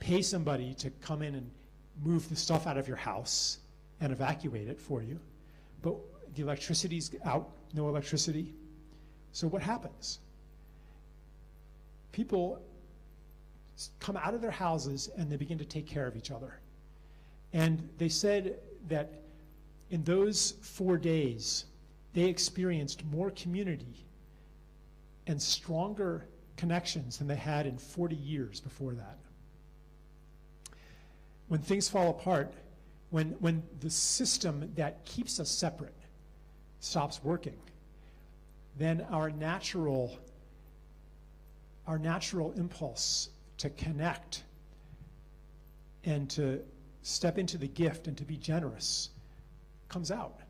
pay somebody to come in and move the stuff out of your house and evacuate it for you, but the electricity's out, no electricity. So what happens? People come out of their houses and they begin to take care of each other. And they said that in those 4 days, they experienced more community and stronger connections than they had in 40 years before that. When things fall apart, when the system that keeps us separate stops working, then our natural impulse to connect and to step into the gift and to be generous comes out.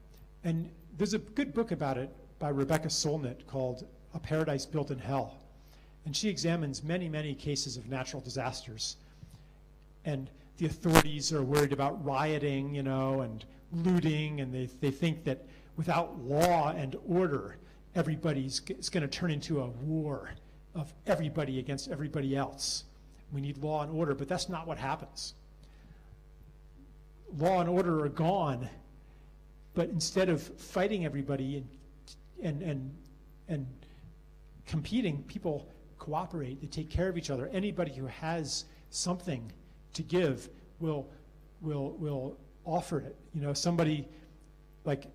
And there's a good book about it by Rebecca Solnit called A Paradise Built in Hell. And she examines many, many cases of natural disasters. And the authorities are worried about rioting, you know, and looting, and they think that without law and order, it's going to turn into a war of everybody against everybody else. We need law and order, but that's not what happens. Law and order are gone, but instead of fighting everybody and competing, people cooperate, they take care of each other. Anybody who has something to give will offer it. You know, somebody like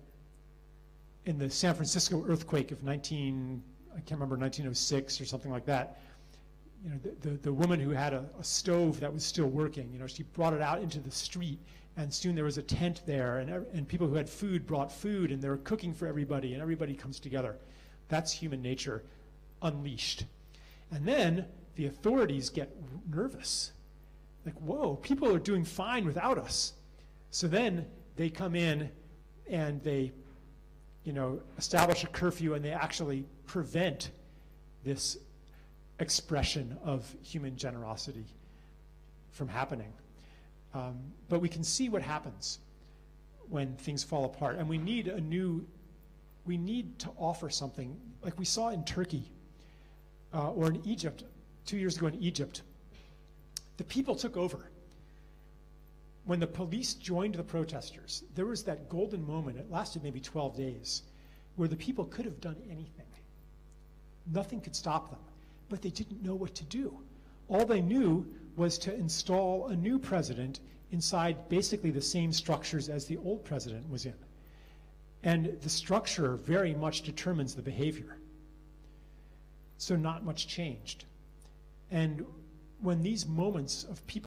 in the San Francisco earthquake of I can't remember, 1906 or something like that, you know, the woman who had a stove that was still working, you know, she brought it out into the street, and soon there was a tent there, and people who had food brought food, and they were cooking for everybody, and everybody comes together. That's human nature unleashed. And then the authorities get nervous. Like, whoa, people are doing fine without us. So then they come in and they, you know, establish a curfew, and they actually prevent this expression of human generosity from happening. But we can see what happens when things fall apart. And we need to offer something like we saw in Turkey or in Egypt, 2 years ago in Egypt. The people took over. When the police joined the protesters, there was that golden moment, it lasted maybe 12 days, where the people could have done anything. Nothing could stop them, but they didn't know what to do. All they knew was to install a new president inside basically the same structures as the old president was in. And the structure very much determines the behavior. So not much changed. And when these moments of people